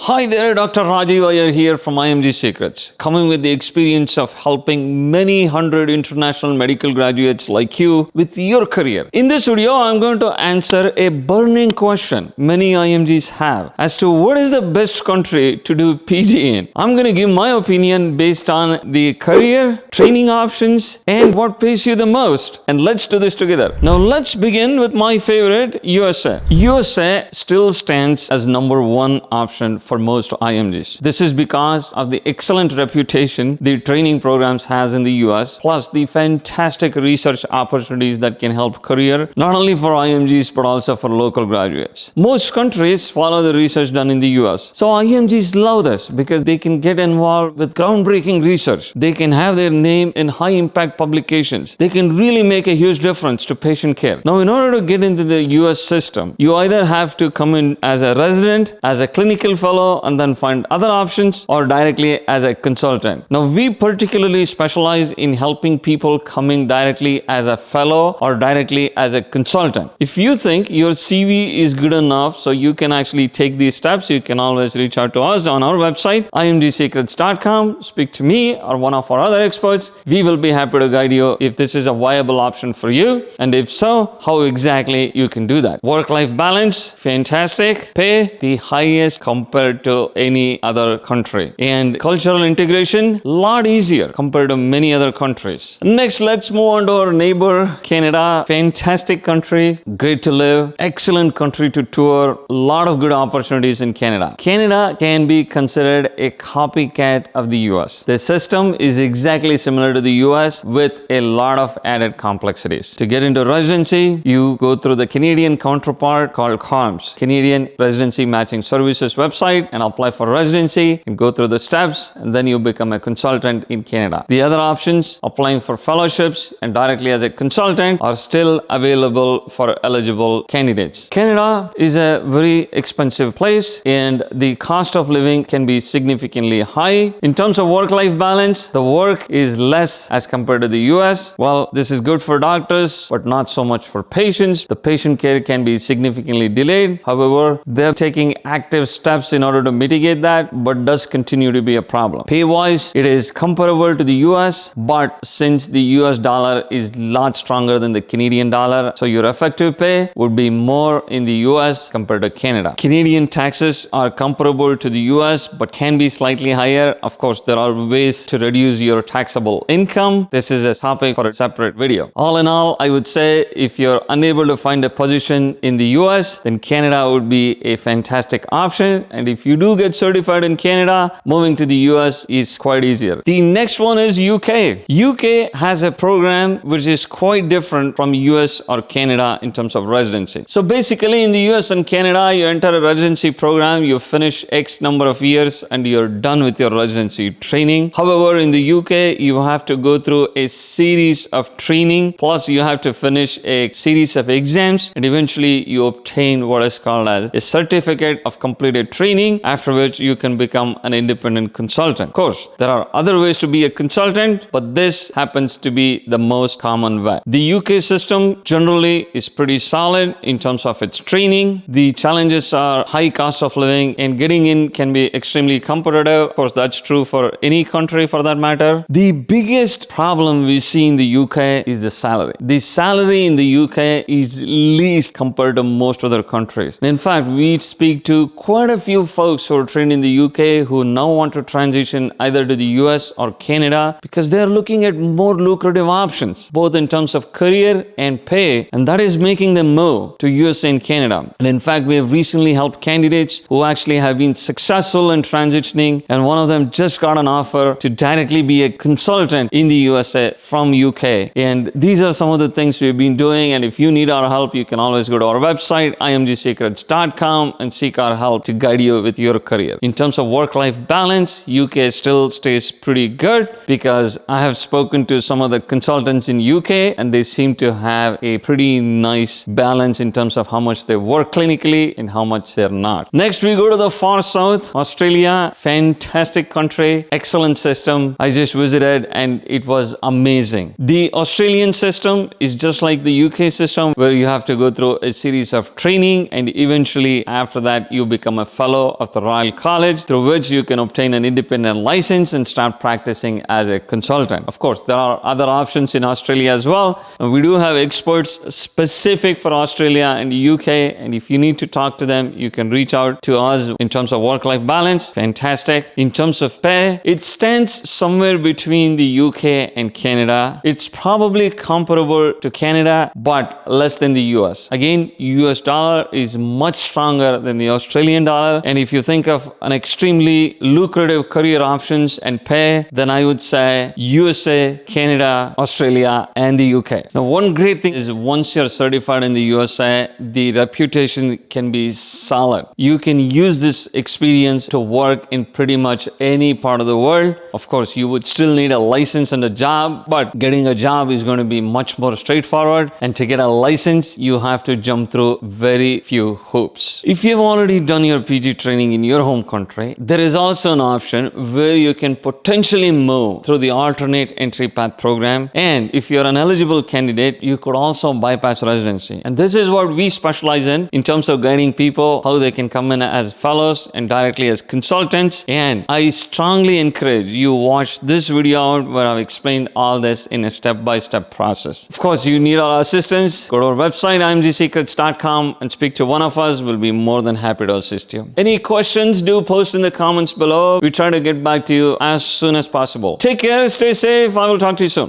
Hi there, Dr. Rajiv Iyer here from IMG Secrets, coming with the experience of helping many hundred international medical graduates like you with your career. In this video, I'm going to answer a burning question many IMGs have as to what is the best country to do PG in. I'm going to give my opinion based on the career, training options, and what pays you the most. And let's do this together. Now, let's begin with my favorite, USA. USA still stands as number one option for most IMGs. This is because of the excellent reputation the training programs has in the US, plus the fantastic research opportunities that can help career, not only for IMGs, but also for local graduates. Most countries follow the research done in the US. So IMGs love this because they can get involved with groundbreaking research. They can have their name in high impact publications. They can really make a huge difference to patient care. Now, in order to get into the US system, you either have to come in as a resident, as a clinical fellow, and then find other options, or directly as a consultant. Now, we particularly specialize in helping people coming directly as a fellow or directly as a consultant. If you think your CV is good enough so you can actually take these steps, you can always reach out to us on our website, imgsecrets.com, speak to me or one of our other experts. We will be happy to guide you if this is a viable option for you, and if so, how exactly you can do that. Work-life balance, fantastic. Pay, the highest compared to any other country. And cultural integration, lot easier compared to many other countries. Next, let's move on to our neighbor, Canada. Fantastic country, great to live, excellent country to tour, lot of good opportunities in Canada. Canada can be considered a copycat of the US. The system is exactly similar to the US with a lot of added complexities. To get into residency, you go through the Canadian counterpart called COMS, Canadian Residency Matching Services website, and apply for residency and go through the steps, and then you become a consultant in Canada. The other options, applying for fellowships and directly as a consultant, are still available for eligible candidates. Canada is a very expensive place and the cost of living can be significantly high. In terms of work-life balance, the work is less as compared to the US. Well, this is good for doctors, but not so much for patients. The patient care can be significantly delayed. However, they're taking active steps in order to mitigate that, but does continue to be a problem. Pay-wise, it is comparable to the US, but since the US dollar is a lot stronger than the Canadian dollar, so your effective pay would be more in the US compared to Canada. Canadian taxes are comparable to the US, but can be slightly higher. Of course, there are ways to reduce your taxable income. This is a topic for a separate video. All in all, I would say if you're unable to find a position in the US, then Canada would be a fantastic option. And if you do get certified in Canada, moving to the US is quite easier. The next one is UK. UK has a program which is quite different from US or Canada in terms of residency. So basically in the US and Canada, you enter a residency program, you finish X number of years and you're done with your residency training. However, in the UK, you have to go through a series of training, plus you have to finish a series of exams, and eventually you obtain what is called as a certificate of completed training, after which you can become an independent consultant. Of course, there are other ways to be a consultant, but this happens to be the most common way. The UK system generally is pretty solid in terms of its training. The challenges are high cost of living, and getting in can be extremely competitive. Of course, that's true for any country for that matter. The biggest problem we see in the UK is the salary. The salary in the UK is least compared to most other countries. In fact, we speak to quite a few folks who are trained in the UK who now want to transition either to the US or Canada because they are looking at more lucrative options, both in terms of career and pay, and that is making them move to US and Canada. And in fact, we have recently helped candidates who actually have been successful in transitioning, and one of them just got an offer to directly be a consultant in the USA from UK. And these are some of the things we've been doing, and if you need our help, you can always go to our website, imgsecrets.com, and seek our help to guide you with your career. In terms of work-life balance, UK still stays pretty good because I have spoken to some of the consultants in UK and they seem to have a pretty nice balance in terms of how much they work clinically and how much they're not. Next, we go to the far south, Australia. Fantastic country, excellent system. I just visited and it was amazing. The Australian system is just like the UK system where you have to go through a series of training and eventually after that you become a fellow Fellow of the Royal College, through which you can obtain an independent license and start practicing as a consultant. Of course, there are other options in Australia as well. And we do have experts specific for Australia and the UK, and if you need to talk to them, you can reach out to us. In terms of work-life balance, fantastic. In terms of pay, it stands somewhere between the UK and Canada. It's probably comparable to Canada, but less than the US. Again, US dollar is much stronger than the Australian dollar. And if you think of an extremely lucrative career options and pay, then I would say USA, Canada, Australia, and the UK. Now, one great thing is once you're certified in the USA, the reputation can be solid. You can use this experience to work in pretty much any part of the world. Of course, you would still need a license and a job, but getting a job is going to be much more straightforward. And to get a license, you have to jump through very few hoops. If you've already done your PG training in your home country, there is also an option where you can potentially move through the alternate entry path program. And if you're an eligible candidate, you could also bypass residency. And this is what we specialize in terms of guiding people how they can come in as fellows and directly as consultants. And I strongly encourage you watch this video out where I've explained all this in a step-by-step process. Of course, you need our assistance. Go to our website, imgsecrets.com, and speak to one of us. We'll be more than happy to assist you. Any questions, do post in the comments below. We try to get back to you as soon as possible. Take care, stay safe. I will talk to you soon.